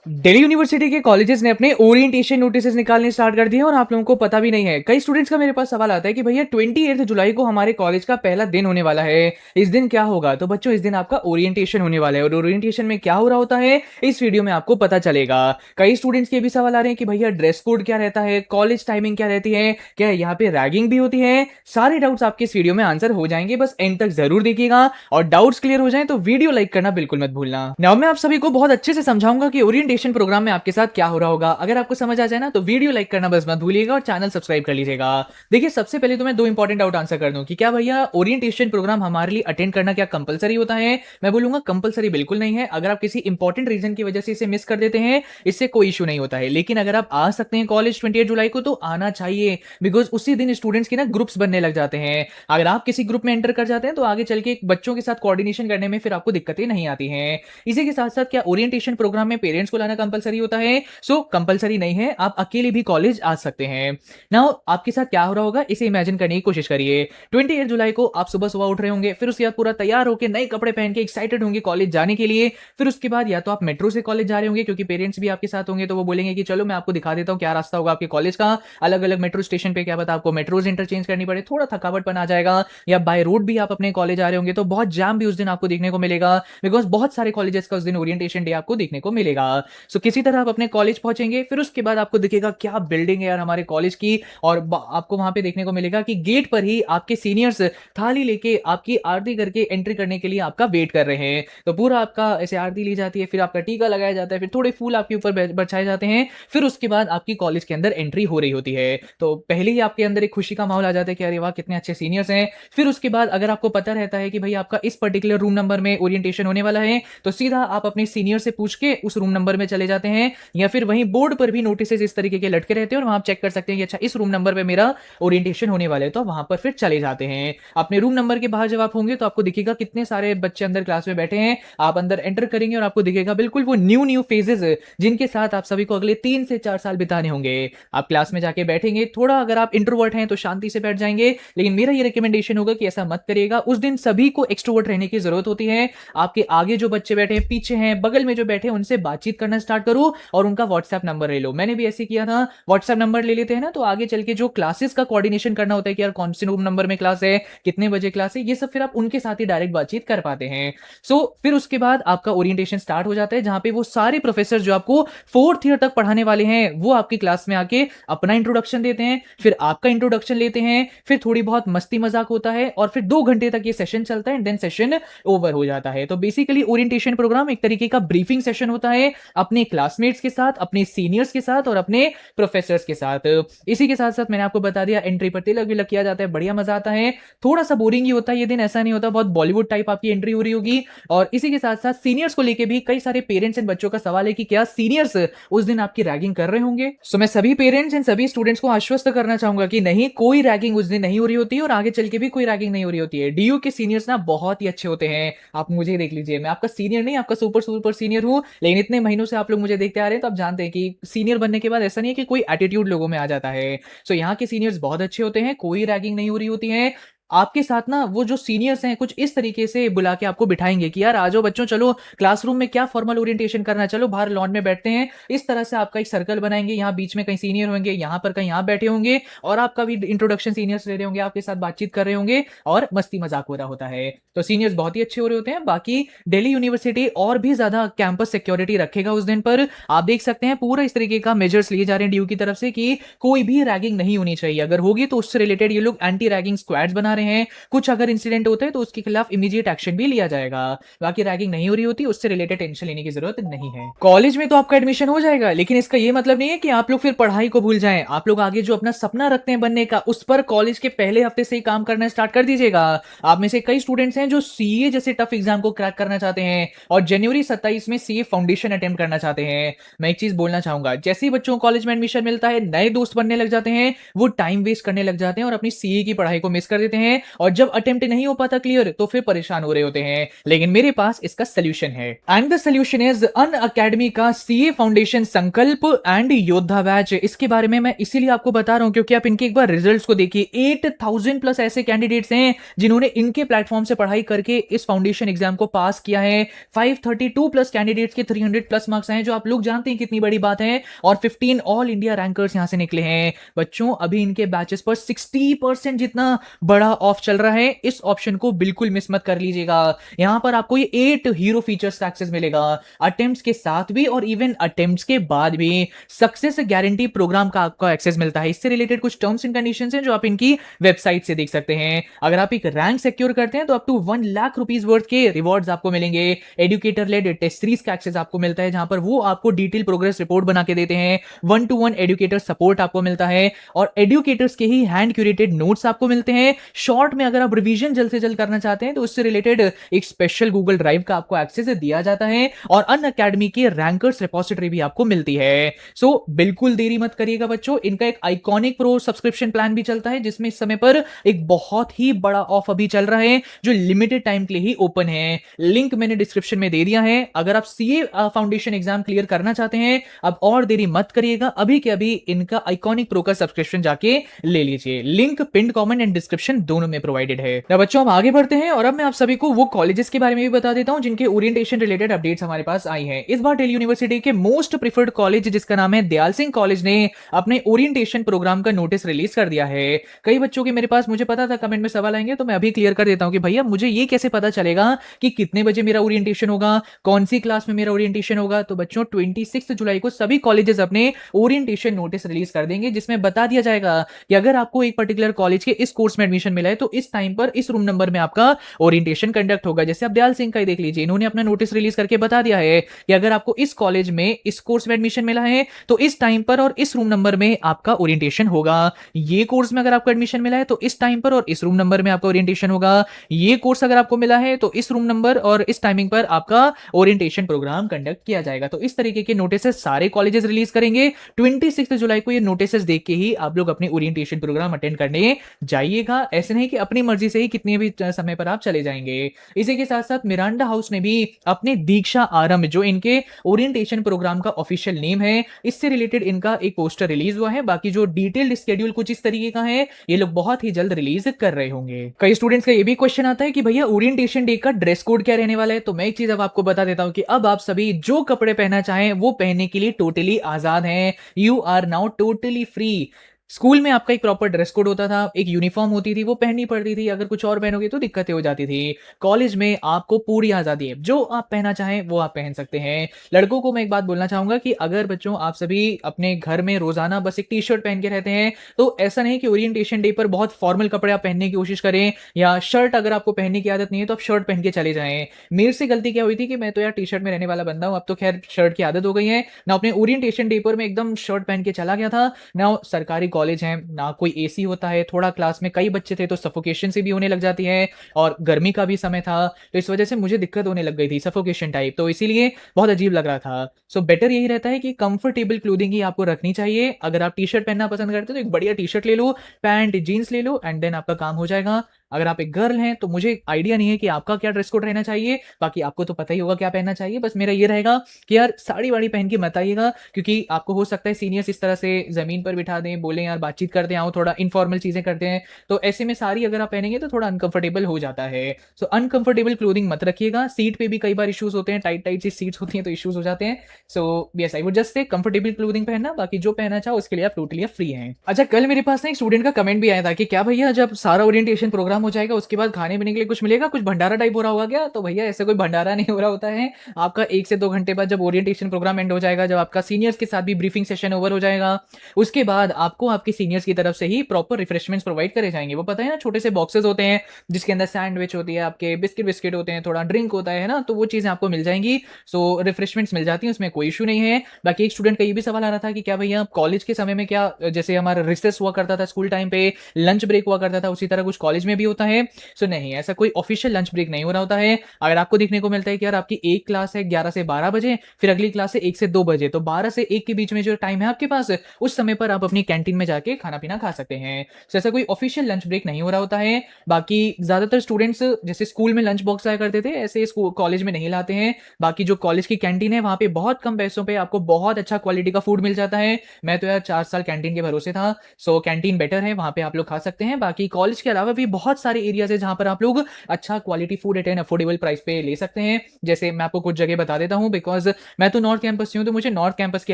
Delhi university के colleges ने अपने ओरिएंटेशन नोटिसेस निकालने स्टार्ट कर दिए हैं और आप लोगों को पता भी नहीं है। कई स्टूडेंट्स का मेरे पास सवाल आता है कि भैया 28 जुलाई को हमारे कॉलेज का पहला दिन होने वाला है, इस दिन क्या होगा? तो बच्चों, इस दिन आपका ओरिएंटेशन होने वाला है और ओरिएंटेशन में क्या हो रहा होता है इस वीडियो में आपको पता चलेगा। कई स्टूडेंट्स के भी सवाल आ रहे हैं कि भैया ड्रेस कोड क्या रहता है, कॉलेज टाइमिंग क्या रहती है, क्या यहाँ पे रैगिंग भी होती है? सारे डाउट्स आपके इस वीडियो में आंसर हो जाएंगे, बस एंड तक जरूर देखिएगा और डाउट्स क्लियर हो जाए तो वीडियो लाइक करना बिल्कुल मत भूलना। नाउ मैं आप सभी को बहुत अच्छे से समझाऊंगा कि ओरिएंटेशन प्रोग्राम में आपके साथ क्या हो रहा होगा। अगर आपको समझ आ जाए ना तो वीडियो लाइक करना बस मत भूलिएगा और चैनल सब्सक्राइब कर लीजिएगा। देखिए, सबसे पहले तो मैं दो इंपॉर्टेंट डाउट आंसर कर दूं कि क्या भैया ओरिएंटेशन प्रोग्राम हमारे लिए अटेंड करना क्या कंपलसरी होता है? मैं बोलूंगा कंपलसरी बिल्कुल नहीं है। अगर आप किसी इंपॉर्टेंट रीजन की वजह से इसे मिस कर देते हैं, इससे कोई इशू नहीं होता है। लेकिन अगर आप आ सकते हैं कॉलेज 28 जुलाई को तो आना चाहिए, बिकॉज उसी दिन स्टूडेंट्स की ना ग्रुप्स बनने लग जाते हैं। अगर आप किसी ग्रुप में एंटर कर जाते हैं तो आगे चल के बच्चों के साथ कोऑर्डिनेशन करने में फिर आपको दिक्कतें नहीं आती हैं। इसी के साथ साथ क्या ओरिएंटेशन प्रोग्राम में पेरेंट्स को लाना कंपलसरी होता है? सो कंपलसरी नहीं है, आप अकेले भी कॉलेज आ सकते हैं। नाउ आपके साथ क्या हो रहा होगा इसे इमेजिन करने की कोशिश करिए। 28 जुलाई को आप सुबह सुबह उठ रहे होंगे, फिर उसके बाद पूरा तैयार होकर नए कपड़े पहन के एक्साइटेड होंगे कॉलेज जाने के लिए। फिर उसके बाद या तो आप मेट्रो से कॉलेज जा रहे होंगे क्योंकि पेरेंट्स भी आपके साथ होंगे, तो वो बोलेंगे कि चलो मैं आपको दिखा देता हूँ क्या रास्ता होगा आपके कॉलेज का। अलग अलग मेट्रो स्टेशन पे क्या पता आपको मेट्रोज इंटरचेंज करनी पड़े, थोड़ा थकावटपन आ जाएगा। या बाय रोड भी आप अपने कॉलेज आ रहे होंगे तो बहुत जाम भी उस दिन आपको देखने को मिलेगा, बिकॉज बहुत सारे कॉलेजेस का उस दिन ओरिएंटेशन डे आपको देखने को मिलेगा। सो किसी तरह आप अपने कॉलेज पहुंचेंगे, फिर उसके बाद आपको दिखेगा क्या बिल्डिंग है यार हमारे कॉलेज की। और आपको वहां पे देखने को मिलेगा कि गेट पर ही आपके सीनियर्स थाली लेके आपकी आरती करके एंट्री करने के लिए आपका वेट कर रहे हैं। तो पूरा आपका ऐसे आरती ली जाती है, फिर आपका टीका लगाया जाता है, फिर थोड़े फूल आपके ऊपर बरछाए जाते हैं। फिर उसके बाद आपकी कॉलेज के अंदर एंट्री हो रही होती है। तो पहले ही आपके अंदर एक खुशी का माहौल आ जाता है कि अरे वाह कितने अच्छे सीनियर्स हैं। फिर उसके बाद अगर आपको पता रहता है कि भाई आपका इस पर्टिकुलर रूम नंबर में ओरिएंटेशन होने वाला है, तो सीधा आप अपने सीनियर से पूछ के उस रूम नंबर में चले जाते हैं। या फिर वहीं बोर्ड पर भी नोटिस इस तरीके के लटके रहते हैं और वहां आप चेक कर सकते हैं कि अच्छा इस रूम नंबर पे मेरा ओरिएंटेशन होने वाला है, तो वहां पर फिर चले जाते हैं। अपने रूम नंबर के बाहर जब आप होंगे तो आपको दिखेगा कितने सारे बच्चे अंदर क्लास में बैठे हैं। आप अंदर एंटर करेंगे और आपको दिखेगा बिल्कुल वो न्यू न्यू फेजेस जिनके साथ आप सभी को अगले 3 से 4 साल बिताने होंगे। आप क्लास में जाके बैठेंगे, थोड़ा अगर आप इंट्रोवर्ट हैं तो शांति से बैठ जाएंगे, लेकिन मेरा ये रिकमेंडेशन होगा कि ऐसा मत करिएगा। उस दिन सभी को एक्सट्रोवर्ट रहने की जरूरत होती है। आपके आगे जो बच्चे बैठे हैं, पीछे हैं, बगल में जो बैठे हैं, उनसे बातचीत करना स्टार्ट करो और उनका व्हाट्सएप नंबर ले लो। मैंने भी ऐसे किया था, व्हाट्सएप नंबर ले लेते हैं ना, तो आगे चल के जो क्लासेस का कोऑर्डिनेशन करना होता है कि यार कौन से रूम नंबर में क्लास है, कितने बजे क्लास है, ये सब फिर आप उनके साथ ही डायरेक्ट बातचीत कर पाते हैं। सो फिर उसके बाद आपका ओरिएंटेशन स्टार्ट हो जाता है, जहां पे वो सारे प्रोफेसर जो आपको 4th ईयर तक पढ़ाने वाले हैं वो आपकी क्लास में आके अपना इंट्रोडक्शन देते हैं, फिर आपका इंट्रोडक्शन लेते हैं, फिर थोड़ी बहुत मस्ती मजाक होता है और फिर 2 घंटे तक ये सेशन चलता है एंड देन सेशन ओवर हो जाता है। तो बेसिकली ओरिएंटेशन प्रोग्राम एक तरीके का ब्रीफिंग सेशन होता है अपने क्लासमेट्स के साथ, अपने सीनियर्स के साथ और अपने प्रोफेसर्स के साथ। इसी के साथ साथ मैंने आपको बता दिया एंट्री पर तिलक विलक किया जाता है, बढ़िया मजा आता है। थोड़ा सा बोरिंग ही होता है ये दिन, ऐसा नहीं होता, बहुत बॉलीवुड टाइप आपकी एंट्री हो रही होगी। और इसी के साथ साथ सीनियर्स को लेके भी कई सारे पेरेंट्स एंड बच्चों का सवाल है कि क्या सीनियर्स उस दिन आपकी रैगिंग कर रहे होंगे। सो मैं सभी पेरेंट्स एंड सभी स्टूडेंट्स को आश्वस्त करना चाहूंगा कि नहीं, कोई रैगिंग उस दिन नहीं हो रही होती है और आगे चल के भी कोई रैगिंग नहीं हो रही होती है। डीयू के सीनियर्स ना बहुत ही अच्छे होते हैं। आप मुझे देख लीजिए, मैं आपका सीनियर नहीं, आपका सुपर सुपर सीनियर हूं, लेकिन इतने महीनों से आप लोग मुझे देखते आ रहे हैं तो आप जानते हैं कि सीनियर बनने के बाद ऐसा नहीं है कि कोई एटीट्यूड लोगों में आ जाता है। सो यहाँ के सीनियर्स बहुत अच्छे होते हैं, कोई रैगिंग नहीं हो रही होती है। आपके साथ ना वो जो सीनियर्स हैं कुछ इस तरीके से बुला के आपको बिठाएंगे कि यार आ जाओ बच्चों, चलो क्लासरूम में क्या फॉर्मल ओरिएंटेशन करना है, चलो बाहर लॉन में बैठते हैं। इस तरह से आपका एक सर्कल बनाएंगे, यहाँ बीच में कहीं सीनियर होंगे, यहाँ पर कहीं आप बैठे होंगे और आपका भी इंट्रोडक्शन सीनियर्स ले रहे होंगे, आपके साथ बातचीत कर रहे होंगे और मस्ती मजाक हो रहा होता है। तो सीनियर्स बहुत ही अच्छे हो रहे होते हैं। बाकी दिल्ली यूनिवर्सिटी और भी ज्यादा कैंपस सिक्योरिटी रखेगा उस दिन पर। आप देख सकते हैं पूरा इस तरीके का मेजर्स लिए जा रहे हैं डीयू की तरफ से कि कोई भी रैगिंग नहीं होनी चाहिए। अगर होगी तो उससे रिलेटेड ये लोग एंटी रैगिंग स्क्वाड्स बना रहे हैं। कुछ अगर इंसिडेंट होता है तो उसके खिलाफ इमीडिएट एक्शन भी लिया जाएगा। बाकी रैगिंग नहीं हो रही होती, उससे रिलेटेड टेंशन लेने की जरूरत नहीं है। कॉलेज में तो आपका एडमिशन हो जाएगा, लेकिन इसका ये मतलब नहीं है कि आप लोग फिर पढ़ाई को भूल जाएं। आप लोग आगे जो अपना सपना रखते हैं बनने का, उस पर कॉलेज के पहले हफ्ते से ही काम करना स्टार्ट कर दीजिएगा। आप में से कई स्टूडेंट्स हैं जो सीए जैसे टफ एग्जाम को क्रैक करना चाहते हैं और जनवरी 27 में सीए फाउंडेशन अटेम्प्ट करना चाहते हैं। मैं एक चीज बोलना चाहूंगा, जैसे ही बच्चों को कॉलेज में एडमिशन मिलता है, नए दोस्त बनने लग जाते हैं, वो टाइम वेस्ट करने लग जाते हैं और अपनी सीए की पढ़ाई को मिस कर देते हैं और जब अटेम्प्ट नहीं हो पाता क्लियर तो फिर परेशान हो रहे होते हैं, लेकिन मेरे पास इसका सोल्यूशन है। And the solution is Unacademy का CA foundation Sankalp and Yoddha batch. इसके बारे में मैं इसीलिए आपको बता रहा हूं क्योंकि आप इनके एक बार रिजल्ट्स को देखिए। 8000 प्लस ऐसे कैंडिडेट्स हैं जिन्होंने इनके प्लेटफॉर्म से पढ़ाई करके इस फाउंडेशन एग्जाम को पास किया है। 532 प्लस कैंडिडेट्स के 300 प्लस मार्क्स आए, जो आप लोग जानते हैं कितनी बड़ी बात है, और 15 ऑल इंडिया रैंकर्स यहां से निकले हैं। बच्चों अभी इनके बैचेस पर 60% जितना बड़ा ऑफ चल रहा है, इस ऑप्शन को बिल्कुल मिस मत कर लीजिएगा। यहां पर आपको ये 8 हीरो फीचर्स का एक्सेस मिलेगा, अटेम्प्ट्स के साथ भी और इवन अटेम्प्ट्स के बाद भी। सक्सेस गारंटी प्रोग्राम का आपको एक्सेस मिलता है। इससे रिलेटेड कुछ टर्म्स एंड कंडीशंस हैं जो आप इनकी वेबसाइट से देख सकते हैं। अगर आप एक रैंक सिक्योर करते हैं तो up to 1 lakh rupees worth के रिवॉर्ड्स आपको मिलेंगे। एडुकेटर लेड टेस्ट सीरीज का एक्सेस आपको मिलता है, जहां पर वो आपको डिटेल प्रोग्रेस रिपोर्ट बना के देते हैं। 1-to-1 एडुकेटर सपोर्ट आपको मिलता है और एडुकेटर्स के ही हैंड क्यूरेटेड नोट्स आपको मिलते हैं। शॉर्ट में अगर आप रिवीजन जल्द से जल्द करना चाहते हैं तो उससे रिलेटेड एक स्पेशल गूगल ड्राइव का आपको एक्सेस दिया जाता है और अन अकेडमी की रैंकर्स रिपोजिटरी भी आपको मिलती है। सो बिल्कुल देरी मत करिएगा बच्चों। इनका एक आइकॉनिक प्रो सब्सक्रिप्शन प्लान भी चलता है जिसमें इस समय पर एक बहुत ही बड़ा ऑफ अभी चल रहा है जो लिमिटेड टाइम के लिए ही ओपन है। लिंक मैंने डिस्क्रिप्शन में दे दिया है। अगर आप सीए फाउंडेशन एग्जाम क्लियर करना चाहते हैं, अब और देरी मत करिएगा, अभी के अभी इनका आइकॉनिक प्रो का सब्सक्रिप्शन जाके ले लीजिए। Link pin comment and description दोनों में प्रोवाइडेड है। तो बच्चों हम आगे बढ़ते हैं और अब मैं आप सभी को वो कॉलेजेस के बारे में भी बता देता हूं जिनके ओरिएंटेशन रिलेटेड अपडेट्स हमारे पास आई हैं। इस बार दिल्ली यूनिवर्सिटी के मोस्ट प्रिफर्ड कॉलेज जिसका नाम है दयाल सिंह कॉलेज ने अपने ओरिएंटेशन प्रोग्राम का नोटिस रिलीज कर दिया है। कई बच्चों के मेरे पास, मुझे पता था कमेंट में सवाल आएंगे तो मैं अभी क्लियर कर देता हूं कि भैया मुझे ये कैसे पता चलेगा कि कितने बजे मेरा ओरिएंटेशन होगा, कौन सी क्लास में मेरा ओरिएंटेशन होगा। तो बच्चों 26 जुलाई को सभी कॉलेजेस अपने ओरिएंटेशन नोटिस रिलीज कर देंगे जिसमें बता दिया जाएगा कि अगर आपको एक पर्टिकुलर कॉलेज के इस कोर्स में एडमिशन मिला है तो इस टाइम पर इस रूम नंबर में आपका ओरिएंटेशन कंडक्ट होगा। जैसे आप दयाल सिंह का ही देख लीजिए, इन्होंने अपना नोटिस रिलीज करके बता दिया है कि अगर आपको इस कॉलेज में इस कोर्स में एडमिशन मिला है तो इस टाइम पर और इस रूम नंबर में आपका ओरिएंटेशन होगा। ये कोर्स में अगर आपको एडमिशन मिला है तो इस टाइम पर और इस रूम नंबर में आपका ओरिएंटेशन होगा। ये कोर्स अगर आपको मिला है तो इस रूम नंबर और इस टाइमिंग पर आपका ओरिएंटेशन प्रोग्राम कंडक्ट किया जाएगा। तो इस तरीके के नोटिस सारे कॉलेजेस रिलीज करेंगे। 26 जुलाई को ये नोटिस देख के ही आप लोग अपनी ओरिएंटेशन प्रोग्राम अटेंड करने जाइएगा। ऐसे नहीं कि अपनी मर्जी से ही कितने भी समय पर आप चले जाएंगे। इसी के साथ साथ मिरांडा हाउस ने भी अपने दीक्षा आरंभ, जो इनके ओरिएंटेशन प्रोग्राम का ऑफिशियल नेम है, इससे रिलेटेड इनका एक पोस्टर रिलीज हुआ है। बाकी जो डिटेल्ड स्केड्यूल कुछ इस तरीके का है, ये लोग बहुत ही जल्द रिलीज कर रहे होंगे। कई स्टूडेंट्स का ये भी क्वेश्चन आता है कि भैया ओरिएंटेशन डे का ड्रेस कोड क्या रहने वाला है। तो मैं एक चीज अब आपको बता देता हूं कि अब आप सभी जो कपड़े पहनना चाहें वो पहनने के लिए टोटली आजाद हैं। You are now totally free. School में आपका एक प्रॉपर ड्रेस कोड होता था, एक यूनिफॉर्म होती थी, वो पहननी पड़ती थी। अगर कुछ और पहनोगे तो दिक्कतें हो जाती थी। कॉलेज में आपको पूरी आजादी है, जो आप पहनना चाहें वो आप पहन सकते हैं। लड़कों को मैं एक बात बोलना चाहूंगा कि अगर बच्चों आप सभी अपने घर में रोजाना बस एक टी शर्ट पहन के रहते हैं तो ऐसा नहीं कि ओरिएंटेशन डे पर बहुत फॉर्मल कपड़े आप पहनने की कोशिश करें, या शर्ट अगर आपको पहनने की आदत नहीं है तो आप शर्ट पहन के चले जाएं। मेरे से गलती क्या हुई थी कि मैं तो यार टी शर्ट में रहने वाला बंदा हूं, अब तो खैर शर्ट की आदत हो गई है ना। अपने ओरिएंटेशन डे पर मैं एकदम शर्ट पहन के चला गया था ना। सरकारी कॉलेज है ना, कोई एसी होता है, थोड़ा क्लास में कई बच्चे थे तो सफोकेशन से भी होने लग जाती है और गर्मी का भी समय था तो इस वजह से मुझे दिक्कत होने लग गई थी, सफोकेशन टाइप, तो इसीलिए बहुत अजीब लग रहा था। सो बेटर यही रहता है कि कंफर्टेबल क्लोथिंग ही आपको रखनी चाहिए। अगर आप टी शर्ट पहनना पसंद करते हो तो एक बढ़िया टी शर्ट ले लो, पैंट जीन्स ले लो एंड देन आपका काम हो जाएगा। अगर आप एक गर्ल हैं तो मुझे आइडिया नहीं है कि आपका क्या ड्रेस कोड रहना चाहिए, बाकी आपको तो पता ही होगा क्या पहनना चाहिए। बस मेरा ये रहेगा कि यार साड़ी वाड़ी पहन के मत आइएगा, क्योंकि आपको हो सकता है सीनियर्स इस तरह से जमीन पर बिठा दें, बोले यार बातचीत करते हैं, आओ थोड़ा इनफॉर्मल चीजें करते हैं, तो ऐसे में साड़ी अगर आप पहनेंगे तो थोड़ा अनकंफर्टेबल हो जाता है। सो अनकंफर्टेबल क्लोथिंग मत रखिएगा। सीट पे भी कई बार इश्यूज होते हैं, टाइट टाइट सी सीट्स होती हैं तो इश्यूज हो जाते हैं। So yes, I would just say comfortable clothing पहनना, बाकी जो पहनना चाहो उसके लिए आप टोटली फ्री हैं। अच्छा, कल मेरे पास ना एक स्टूडेंट का कमेंट भी आया था कि क्या भैया जब सारा ओरिएंटेशन प्रोग्राम हो जाएगा उसके बाद खाने पीने के लिए कुछ मिलेगा, कुछ भंडारा टाइप हो रहा होगा क्या। तो भैया ऐसे कोई भंडारा नहीं हो रहा होता है। आपका 1 से 2 घंटे बाद जब ओरिएंटेशन प्रोग्राम एंड हो जाएगा, जब आपका सीनियर्स के साथ भी ब्रीफिंग सेशन ओवर हो जाएगा, उसके बाद आपको आपके सीनियर्स की तरफ से ही प्रॉपर रिफ्रेशमेंट्स प्रोवाइड करे जाएंगे। वो पता है ना, छोटे से बॉक्सेस होते हैं जिसके अंदर सैंडविच होती है, आपके बिस्किट बिस्किट होते हैं, थोड़ा ड्रिंक होता है ना, तो वो चीजें आपको मिल जाएंगी। सो रिफ्रेशमेंट्स मिल जाती है, उसमें कोई इशू नहीं है। बाकी एक स्टूडेंट का ये भी सवाल आ रहा था कि क्या भैया कॉलेज के समय में क्या, जैसे हमारा रिसेस हुआ करता था स्कूल टाइम पे, लंच ब्रेक हुआ करता था, उसी तरह कुछ कॉलेज में भी होता है। सो नहीं, ऐसा कोई ऑफिशियल लंच ब्रेक नहीं हो रहा होता है। अगर आपको देखने को मिलता है कि यार आपकी एक क्लास है 11 से 12 बजे, फिर अगली क्लास है 1 से 2 बजे, तो 12 से 1 के बीच में जो टाइम है आपके पास, उस समय पर आप अपनी कैंटीन में जाके खाना पीना खा सकते हैं। सो ऐसा कोई ऑफिशियल लंच ब्रेक नहीं हो रहा होता है। बाकी ज़्यादातर स्टूडेंट्स जैसे स्कूल में लंच बॉक्स लाया करते थे, ऐसे कॉलेज में नहीं लाते हैं। बाकी जो कॉलेज की कैंटीन है वहाँ पे बहुत कम पैसों पे आपको बहुत अच्छा क्वालिटी का फूड मिल जाता है। मैं तो यार 4 साल कैंटीन के भरोसे था, सो कैंटीन बेटर है, वहाँ पे आप लोग खा सकते हैं। बाकी कॉलेज के अलावा भी बहुत सारे एरियाज़ है जहाँ पर आप लोग अच्छा quality food at an affordable price पे ले सकते हैं। जैसे मैं आपको कुछ जगह बता देता हूँ, बिकॉज़ मैं तो नॉर्थ कैंपस से हूँ, तो मुझे नॉर्थ कैंपस के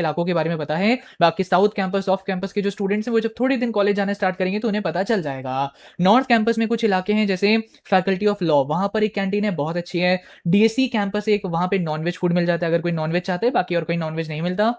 इलाकों के बारे में पता है। बाकी साउथ कैंपस, ऑफ कैंपस के जो स्टूडेंट्स हैं वो जब थोड़े दिन कॉलेज जाना स्टार्ट करेंगे तो उन्हें पता चल जाएगा। नॉर्थ कैंपस में कुछ इलाके हैं जैसे फैकल्टी ऑफ लॉ, वहाँ पर एक कैंटीन है, बहुत अच्छी है। डीएससी कैंपस एक, वहाँ पे नॉन-वेज फूड मिल जाता है अगर कोई नॉन-वेज चाहता है, बाकी और कोई नॉन-वेज नहीं मिलता।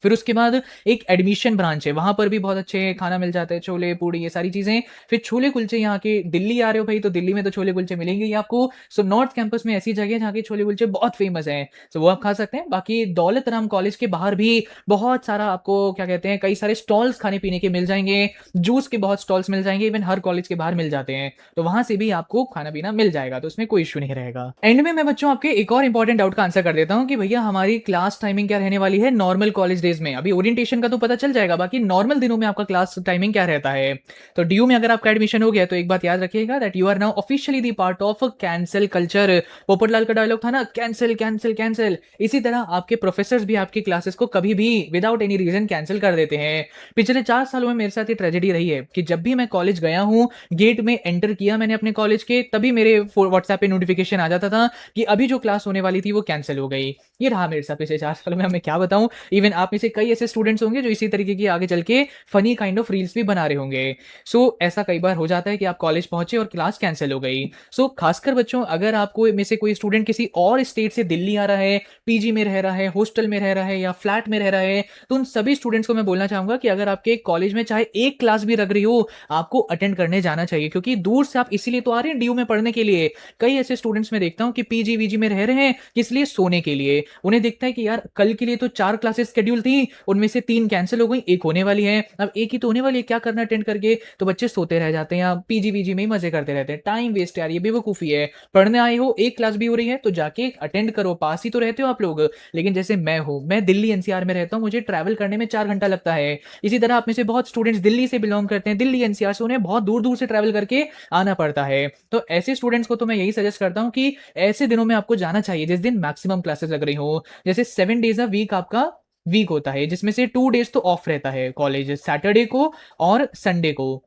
फिर उसके बाद एक एडमिशन ब्रांच है, वहाँ पर भी बहुत अच्छे खाना मिल जाता है, छोले, पूड़ी ये सारी चीज़ें। फिर छोले-कुलचे यहाँ के, दिल्ली आ रहे हो भाई तो दिल्ली में तो छोले-कुलचे मिलेंगे ही आपको। सो नॉर्थ कैंपस में ऐसी जगह है जहाँ के छोले-कुलचे बहुत फेमस हैं, सो वो आप खा सकते हैं। बाकी दौलत राम कॉलेज के बाहर भी बहुत सारा आपको क्या कहते हैं, कई सारे स्टॉल्स खाने-पीने के मिल जाएँगे, जूस के बहुत स्टॉल्स मिल जाएँगे, इवन हर कॉलेज के बाहर मिल जाते हैं। तो वहाँ से भी आपको खाना-पीना मिल जाएगा, तो उसमें कोई इश्यू नहीं रहेगा। एंड में मैं बच्चों आपके एक और इंपॉर्टेंट डाउट का आंसर कर देता हूँ कि भैया हमारी क्लास टाइमिंग क्या रहने वाली है नॉर्मल कॉलेज डेज़ में। अभी ओरिएंटेशन का तो पता चल जाएगा, बाकी नॉर्मल दिनों में आपका क्लास टाइमिंग क्या रहता है। तो डीयू में अगर आपका एडमिशन हो गया तो एक बात याद रखिएगा that you are now officially the part of cancel culture. Popatlal का डायलॉग था ना, कैंसल कैंसल कैंसल। इसी तरह आपके प्रोफेसर्स भी आपकी क्लासेस को कभी भी विदाउट एनी रीजन कैंसिल कर देते हैं। पिछले 4 सालों में मेरे साथ ये ट्रेजेडी रही है कि जब भी मैं कॉलेज गया हूँ, गेट में एंटर किया मैंने अपने कॉलेज के, तभी मेरे व्हाट्सएप पे नोटिफिकेशन आ जाता था कि अभी जो क्लास होने वाली थी वो कैंसिल हो गई। ये रहा मेरे साथ पिछले 4 सालों में, अब मैं क्या बताऊं। इवन आप में से कई ऐसे स्टूडेंट्स होंगे जो इसी तरीके की आगे चल के फनी काइंड ऑफ रील्स भी बना रहे होंगे। सो ऐसा कई बार हो जाता है कि आप कॉलेज पहुंचे और क्लास कैंसिल हो गई। सो खासकर बच्चों, अगर आपको में से कोई स्टूडेंट किसी और स्टेट से दिल्ली आ रहा है, पीजी में रह रहा है, हॉस्टल में रह रहा है या फ्लैट में रह रहा है, तो उन सभी स्टूडेंट्स को मैं बोलना चाहूंगा कि अगर आपके कॉलेज में चाहे एक क्लास भी लग रही हो, आपको अटेंड करने जाना चाहिए, क्योंकि दूर से आप इसीलिए तो आ रहे हैं डीयू में पढ़ने के लिए। कई ऐसे स्टूडेंट्स मैं देखता हूं कि पीजी वीजी में रह रहे हैं, किस लिए? सोने के लिए। उन्हें दिखता है कि यार कल के लिए तो 4 क्लासेस शेड्यूल थी, उनमें से 3 कैंसिल हो गई, एक होने वाली है। अब एक ही तो होने वाली है, क्या करना अटेंड करके? तो बच्चे सोते रह जाते हैं या पीजी वीजी में ही मजे करते रहते हैं। टाइम वेस्ट यार, ये बेवकूफी है। पढ़ने आए हो, एक क्लास भी हो रही है तो जाके अटेंड करो, पास ही तो रहते हो आप लोग। लेकिन जैसे मैं हूं, मैं दिल्ली एनसीआर में रहता हूं, मुझे ट्रैवल करने में 4 घंटा लगता है। इसी तरह आप में से बहुत स्टूडेंट्स दिल्ली से बिलोंग करते हैं, दिल्ली एनसीआर से, उन्हें बहुत दूर दूर से ट्रैवल करके आना पड़ता है। तो ऐसे स्टूडेंट्स को तो मैं यही सजेस्ट करता हूं कि ऐसे दिनों में आपको जाना चाहिए जिस दिन मैक्सिमम क्लासेस लग रही हो। जैसे 7 डेज अ वीक आपका वीक होता है, जिसमें से 2 डेज तो ऑफ रहता है कॉलेज, सैटरडे को और संडे को।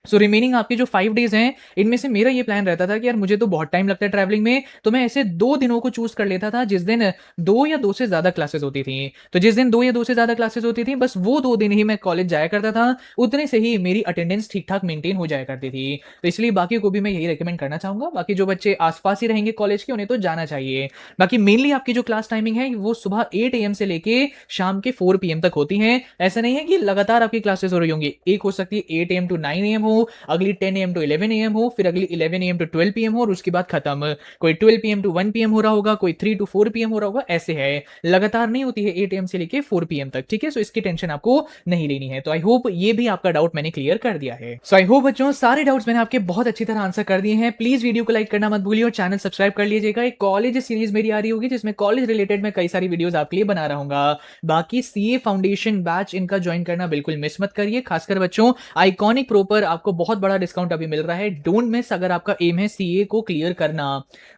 सो रिमेनिंग आपके जो 5 डेज़ हैं, इनमें से मेरा ये प्लान रहता था कि यार मुझे तो बहुत टाइम लगता है ट्रैवलिंग में, तो मैं ऐसे 2 दिनों को चूज़ कर लेता था जिस दिन 2 या 2 से ज़्यादा क्लासेस होती थी। तो जिस दिन 2 या 2 से ज़्यादा क्लासेस होती थी, बस वो 2 दिन ही मैं कॉलेज जाया करता था, उतने से ही मेरी अटेंडेंस ठीक-ठाक मेंटेन हो जाया करती थी। तो इसलिए बाकी को भी मैं यही रिकमेंड करना चाहूँगा, बाकी जो बच्चे आस-पास ही रहेंगे कॉलेज के, उन्हें तो जाना चाहिए। बाकी मेनली आपकी जो क्लास टाइमिंग है, वो सुबह 8 एएम से लेके शाम के 4 पीएम तक होती हैं। ऐसा नहीं है कि लगातार आपकी क्लासेस हो रही होंगी। एक हो सकती है 8 एएम टू 9 एएम हो, अगली 10 एएम टू 11 एएम हो, फिर अगली 11 एएम टू 12 पीएम हो और उसके बाद खत्म। कोई 12 पीएम टू 1 पीएम हो रहा होगा, कोई 3 टू 4 पीएम हो रहा होगा, ऐसे है। लगातार नहीं होती है 8 एएम से लेके 4 पीएम तक, ठीक है? सो इसकी टेंशन आपको नहीं लेनी है। तो आई होप ये भी आपका डाउट मैंने क्लियर कर दिया है। सो आई होप बच्चों सारे डाउट्स मैंने आपके बहुत अच्छी तरह आंसर कर दिए हैं। प्लीज वीडियो को लाइक करना मत भूलिए और चैनल सब्सक्राइब कर लीजिएगा। एक कॉलेज सीरीज मेरी आ रही होगी जिसमें कॉलेज रिलेटेड मैं कई सारी वीडियोस आपके लिए बना रहा हूँ। बाकी सीए फाउंडेशन बैच इनका ज्वाइन करना बिल्कुल मिस मत करिए। खासकर बच्चों, आइकॉनिक प्रो पर आपको बहुत बड़ा डिस्काउंट अभी मिल रहा है। डोंट मिस अगर आपका एम है सीए को क्लियर करना।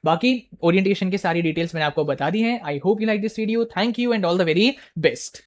बाकी ओरिएंटेशन की सारी डिटेल्स मैंने आपको बता दी हैं। I hope you like this video. Thank you and all the very best.